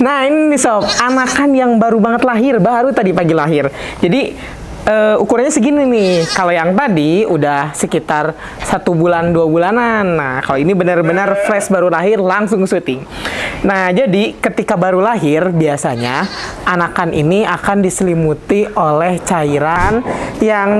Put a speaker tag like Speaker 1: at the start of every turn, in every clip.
Speaker 1: Nah ini nih sob, anakan yang baru banget lahir, baru tadi pagi lahir. Jadi ukurannya segini nih. Kalau yang tadi udah sekitar 1 bulan 2 bulanan. Nah kalau ini benar-benar fresh baru lahir langsung syuting. Nah jadi ketika baru lahir biasanya anakan ini akan diselimuti oleh cairan yang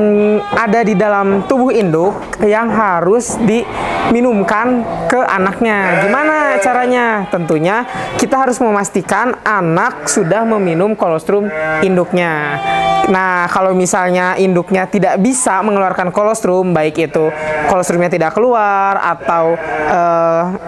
Speaker 1: ada di dalam tubuh induk yang harus diminumkan ke anaknya. Gimana caranya? Tentunya kita harus memastikan anak sudah meminum kolostrum induknya. Nah, kalau misalnya induknya tidak bisa mengeluarkan kolostrum, baik itu kolostrumnya tidak keluar, atau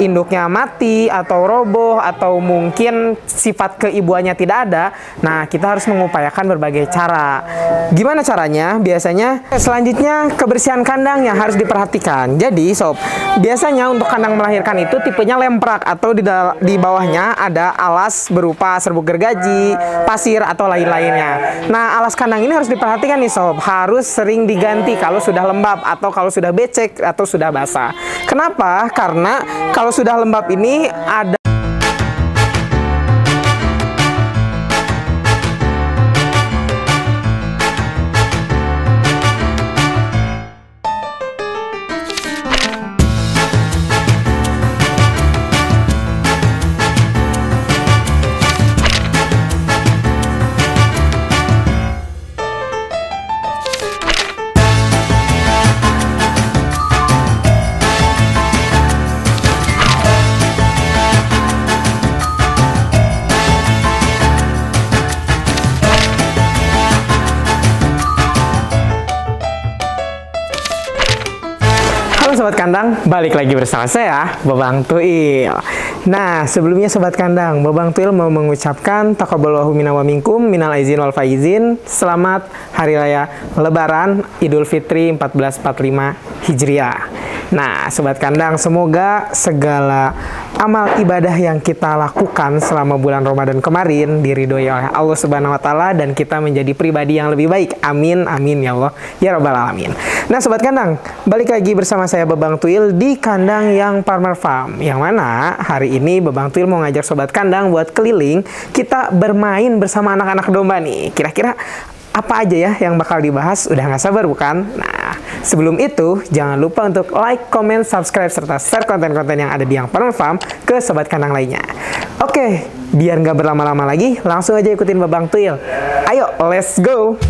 Speaker 1: induknya mati, atau roboh, atau mungkin sifat keibuannya tidak ada, nah kita harus mengupayakan berbagai cara. Gimana caranya? Biasanya selanjutnya kebersihan kandang yang harus diperhatikan. Jadi, sob, biasanya untuk kandang melahirkan itu tipenya lemprak, atau di bawahnya ada alas berupa serbuk gergaji, pasir, atau lain-lainnya. Nah, alas kandang ini harus diperhatikan nih sob, harus sering diganti kalau sudah lembab atau kalau sudah becek atau sudah basah. Kenapa? Karena kalau sudah lembab ini ada Sobat Kandang, balik lagi bersama saya, Babang Tuil. Nah, sebelumnya Sobat Kandang, Babang Tuil mau mengucapkan taqabbalallahu minna wa minkum minal aizin wal faizin. Selamat Hari Raya Lebaran Idul Fitri 1445 Hijriah. Nah, Sobat Kandang, semoga segala amal ibadah yang kita lakukan selama bulan Ramadan kemarin diridhoi oleh Allah Subhanahu wa taala dan kita menjadi pribadi yang lebih baik. Amin amin ya Allah ya rabbal alamin. Nah, Sobat Kandang, balik lagi bersama saya Babang Tuil di kandang yang Farmer Farm. Yang mana hari ini Babang Tuil mau ngajak Sobat Kandang buat keliling, kita bermain bersama anak-anak domba nih. Kira-kira apa aja ya yang bakal dibahas? Udah nggak sabar bukan? Nah, sebelum itu jangan lupa untuk like, comment, subscribe, serta share konten-konten yang ada di Yang Farmer Farm ke Sobat Kandang lainnya. Oke, biar nggak berlama-lama lagi, langsung aja ikutin Babang Tuil. Ayo, let's go!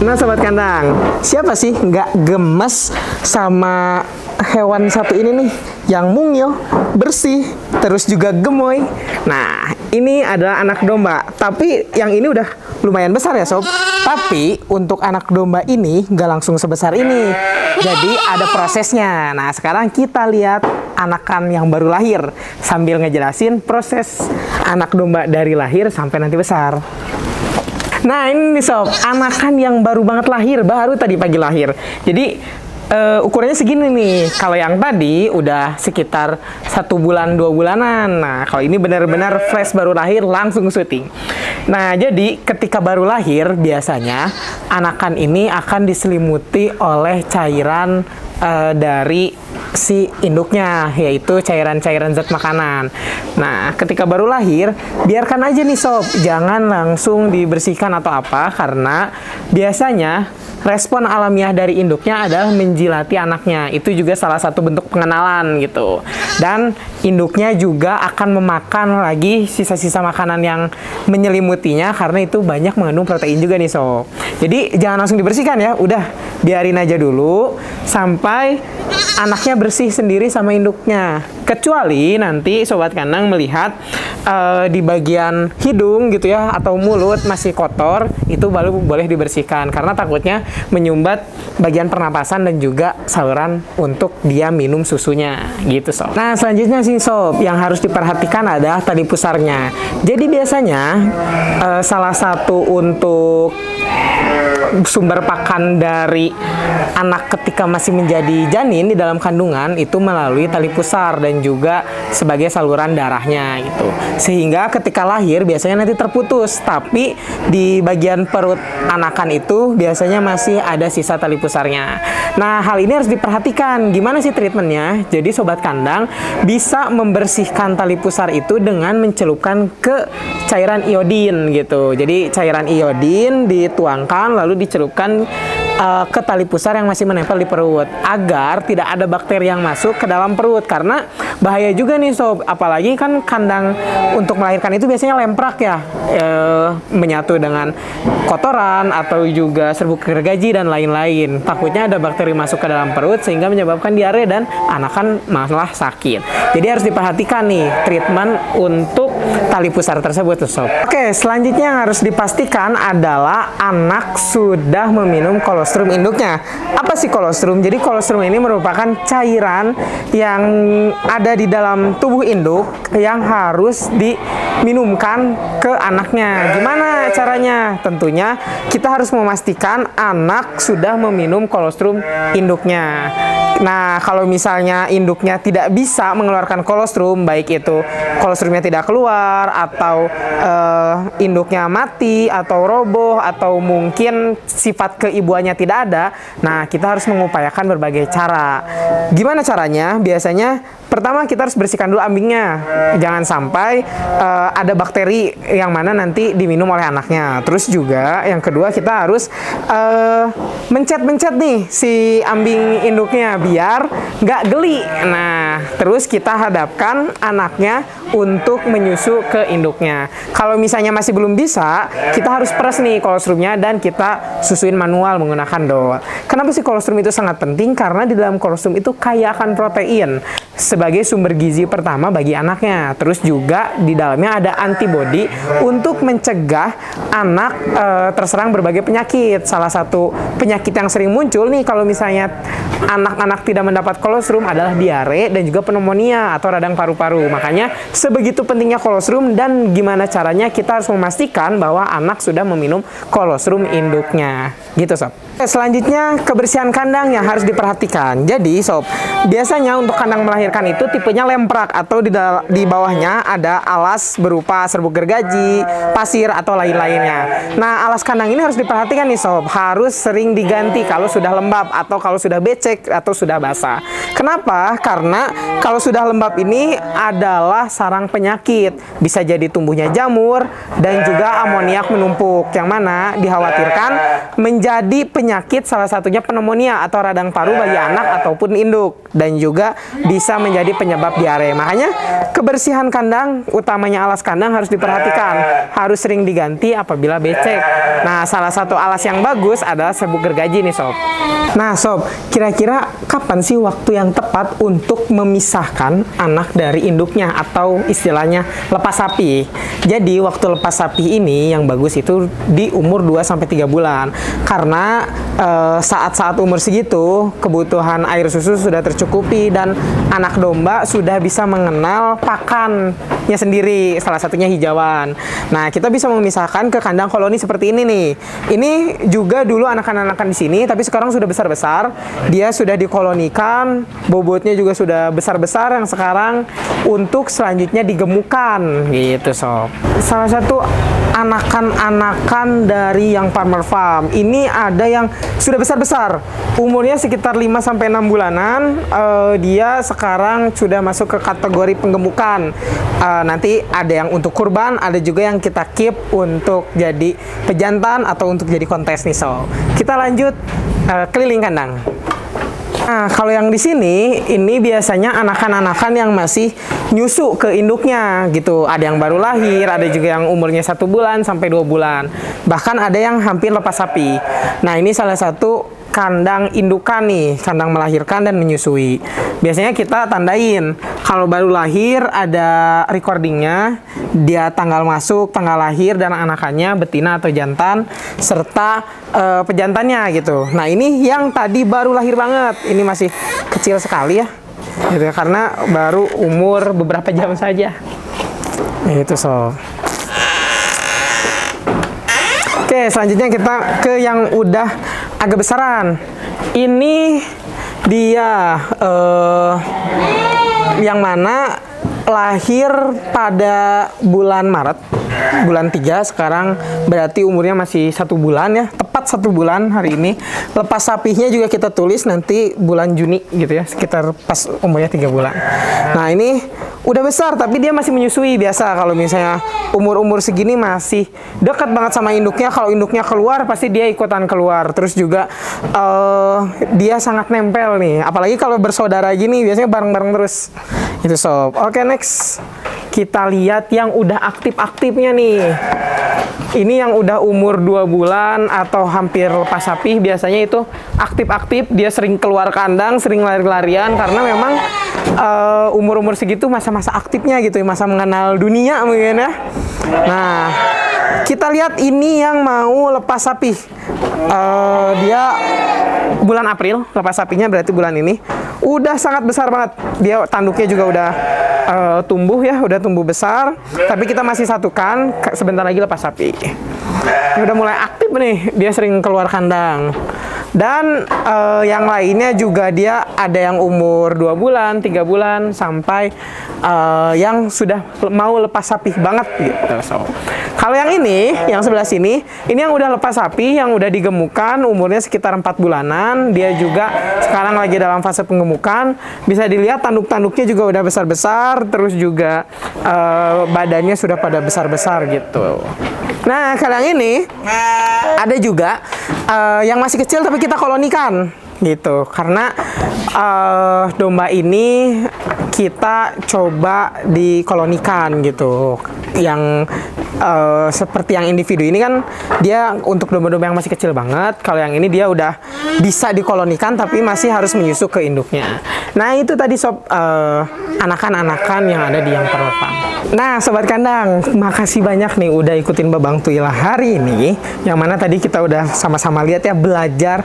Speaker 1: Nah, Sobat Kandang, siapa sih nggak gemes sama hewan satu ini nih, yang mungil, bersih, terus juga gemoy. Nah, ini adalah anak domba, tapi yang ini udah lumayan besar ya sob. Tapi untuk anak domba ini nggak langsung sebesar ini, jadi ada prosesnya. Nah, sekarang kita lihat anakan yang baru lahir sambil ngejelasin proses anak domba dari lahir sampai nanti besar. Nah ini nih sob, anakan yang baru banget lahir, baru tadi pagi lahir. Jadi ukurannya segini nih. Kalau yang tadi udah sekitar 1 bulan 2 bulanan. Nah kalau ini benar-benar fresh baru lahir langsung syuting. Nah jadi ketika baru lahir biasanya anakan ini akan diselimuti oleh cairan dari si induknya, yaitu cairan-cairan zat makanan. Nah, ketika baru lahir, biarkan aja nih sob, jangan langsung dibersihkan atau apa, karena biasanya respon alamiah dari induknya adalah menjilati anaknya. Itu juga salah satu bentuk pengenalan gitu. Dan induknya juga akan memakan lagi sisa-sisa makanan yang menyelimutinya, karena itu banyak mengandung protein juga nih sob. Jadi jangan langsung dibersihkan ya, udah biarin aja dulu sampai anaknya bersih sendiri sama induknya. Kecuali nanti Sobat Kandang melihat di bagian hidung gitu ya atau mulut masih kotor, itu baru boleh dibersihkan karena takutnya menyumbat bagian pernapasan dan juga saluran untuk dia minum susunya gitu sob. Nah selanjutnya sih sob, yang harus diperhatikan adalah tali pusarnya. Jadi biasanya salah satu untuk sumber pakan dari anak ketika masih menjadi janin di dalam kandungan itu melalui tali pusar dan juga sebagai saluran darahnya gitu. Sehingga ketika lahir biasanya nanti terputus, tapi di bagian perut anakan itu biasanya masih ada sisa tali pusarnya. Nah, hal ini harus diperhatikan. Gimana sih treatmentnya? Jadi sobat kandang bisa membersihkan tali pusar itu dengan mencelupkan ke cairan iodin gitu. Jadi cairan iodin dituangkan lalu dicelupkan ke tali pusar yang masih menempel di perut agar tidak ada bakteri yang masuk ke dalam perut, karena bahaya juga nih sob, apalagi kan kandang untuk melahirkan itu biasanya lemprak ya, menyatu dengan kotoran atau juga serbuk gergaji dan lain-lain. Takutnya ada bakteri masuk ke dalam perut sehingga menyebabkan diare dan anakan malah sakit. Jadi harus diperhatikan nih treatment untuk tali pusar tersebut sob. Oke, selanjutnya yang harus dipastikan adalah anak sudah meminum kolostrum induknya. Apa sih kolostrum? Jadi kolostrum ini merupakan cairan yang ada di dalam tubuh induk yang harus diminumkan ke anaknya. Gimana caranya? Tentunya kita harus memastikan anak sudah meminum kolostrum induknya. Nah, kalau misalnya induknya tidak bisa mengeluarkan kolostrum, baik itu kolostrumnya tidak keluar, atau induknya mati, atau roboh, atau mungkin sifat keibuannya tidak ada, nah kita harus mengupayakan berbagai cara. Gimana caranya? Biasanya pertama kita harus bersihkan dulu ambingnya. Jangan sampai ada bakteri yang mana nanti diminum oleh anaknya. Terus juga yang kedua kita harus mencet-mencet nih si ambing induknya biar nggak geli. Nah, terus kita hadapkan anaknya untuk menyusu ke induknya. Kalau misalnya masih belum bisa, kita harus peres nih kolostrumnya dan kita susuin manual menggunakan dot. Kenapa sih kolostrum itu sangat penting? Karena di dalam kolostrum itu kaya akan protein sebagai sumber gizi pertama bagi anaknya. Terus juga di dalamnya ada antibodi untuk mencegah anak terserang berbagai penyakit. Salah satu penyakit yang sering muncul nih kalau misalnya anak-anak tidak mendapat kolostrum adalah diare dan juga pneumonia atau radang paru-paru. Makanya sebegitu pentingnya kolostrum dan gimana caranya kita harus memastikan bahwa anak sudah meminum kolostrum induknya. Gitu sob. Selanjutnya kebersihan kandang yang harus diperhatikan. Jadi sob, biasanya untuk kandang melahirkan itu tipenya lemprak atau di bawahnya ada alas berupa serbuk gergaji, pasir atau lain-lainnya. Nah, alas kandang ini harus diperhatikan nih sob, harus sering diganti kalau sudah lembab atau kalau sudah becek atau sudah basah. Kenapa? Karena kalau sudah lembab ini adalah sarang penyakit, bisa jadi tumbuhnya jamur dan juga amoniak menumpuk, yang mana dikhawatirkan menjadi penyakit salah satunya pneumonia atau radang paru bagi anak ataupun induk, dan juga bisa menjadi penyebab diare. Makanya kebersihan kandang, utamanya alas kandang harus diperhatikan, harus sering diganti apabila becek. Nah, salah satu alas yang bagus adalah serbuk gergaji nih sob. Nah sob, kira-kira kapan sih waktu yang tepat untuk memisahkan anak dari induknya atau istilahnya lepas sapi? Jadi waktu lepas sapi ini yang bagus itu di umur 2-3 bulan, karena saat-saat umur segitu kebutuhan air susu sudah tercukupi dan anak domba sudah bisa mengenal pakannya sendiri, salah satunya hijauan. Nah, kita bisa memisahkan ke kandang koloni seperti ini nih. Ini juga dulu anakan-anakan di sini, tapi sekarang sudah besar-besar. Dia sudah dikolonikan, bobotnya juga sudah besar-besar yang sekarang untuk selanjutnya digemukan gitu sob. Salah satu anakan-anakan dari yang Farmer Farm ini ada yang sudah besar-besar, umurnya sekitar 5-6 bulanan. Dia sekarang sudah masuk ke kategori penggemukan. Nanti ada yang untuk kurban, ada juga yang kita keep untuk jadi pejantan atau untuk jadi kontes nih sob. Kita lanjut keliling kandang. Nah, kalau yang di sini, ini biasanya anakan-anakan yang masih nyusu ke induknya gitu. Ada yang baru lahir, ada juga yang umurnya 1 bulan sampai 2 bulan. Bahkan ada yang hampir lepas sapi. Nah, ini salah satu kandang indukan nih, kandang melahirkan dan menyusui. Biasanya kita tandain kalau baru lahir ada recordingnya, dia tanggal masuk, tanggal lahir dan anakannya betina atau jantan serta pejantannya gitu. Nah ini yang tadi baru lahir banget, ini masih kecil sekali ya, gitu ya, karena baru umur beberapa jam saja. Itu so. Oke, selanjutnya kita ke yang udah agak besaran. Ini dia yang mana lahir pada bulan Maret, bulan 3 sekarang, berarti umurnya masih 1 bulan ya, tepat 1 bulan hari ini. Lepas sapinya juga kita tulis nanti bulan Juni gitu ya, sekitar pas umurnya 3 bulan. Nah ini udah besar tapi dia masih menyusui. Biasa kalau misalnya umur-umur segini masih dekat banget sama induknya, kalau induknya keluar pasti dia ikutan keluar. Terus juga dia sangat nempel nih, apalagi kalau bersaudara gini biasanya bareng-bareng terus. Itu sob. Oke, next kita lihat yang udah aktif-aktifnya nih. Ini yang udah umur 2 bulan atau hampir lepas sapi, biasanya itu aktif-aktif, dia sering keluar kandang, sering lari-larian karena memang umur-umur segitu masa-masa aktifnya gitu, masa mengenal dunia mungkin ya. Nah, kita lihat ini yang mau lepas sapi. Dia bulan April, lepas sapinya berarti bulan ini. Udah sangat besar banget. Dia tanduknya juga udah tumbuh ya, udah tumbuh besar. Tapi kita masih satukan, sebentar lagi lepas sapi. Ini udah mulai aktif nih, dia sering keluar kandang. Dan yang lainnya juga dia ada yang umur 2 bulan, 3 bulan, sampai yang sudah mau lepas sapi banget gitu. So, kalau yang ini, yang sebelah sini, ini yang udah lepas sapi, yang udah digemukan, umurnya sekitar 4 bulanan. Dia juga sekarang lagi dalam fase penggemukan. Bisa dilihat tanduk-tanduknya juga udah besar-besar, terus juga badannya sudah pada besar-besar gitu. Nah, kalau yang ini ada juga yang masih kecil tapi kita kolonikan gitu, karena domba ini kita coba dikolonikan gitu. Yang seperti yang individu ini kan dia untuk domba-domba yang masih kecil banget. Kalau yang ini dia udah bisa dikolonikan tapi masih harus menyusu ke induknya. Nah itu tadi sob, anakan-anakan yang ada di yang Farmer Farm. Nah sobat kandang, makasih banyak nih udah ikutin Babang Tuila hari ini, yang mana tadi kita udah sama-sama lihat ya, belajar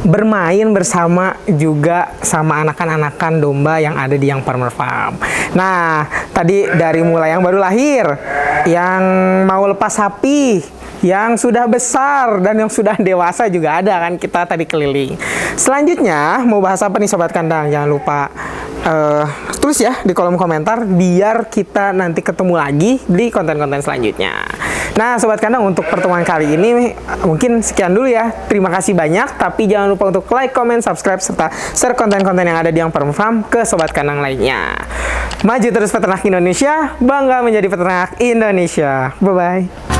Speaker 1: bermain bersama juga sama anakan-anakan domba yang ada di yang Farmer Farm. Nah tadi dari mulai yang baru lahir, yang mau lepas sapi, yang sudah besar, dan yang sudah dewasa juga ada kan, kita tadi keliling. Selanjutnya mau bahas apa nih sobat kandang? Jangan lupa tulis ya di kolom komentar biar kita nanti ketemu lagi di konten-konten selanjutnya. Nah sobat kandang, untuk pertemuan kali ini mungkin sekian dulu ya. Terima kasih banyak, tapi jangan lupa untuk like, comment, subscribe, serta share konten-konten yang ada di yang Farmer Farm ke sobat kandang lainnya. Maju terus peternak Indonesia, bangga menjadi peternak Indonesia. Bye-bye.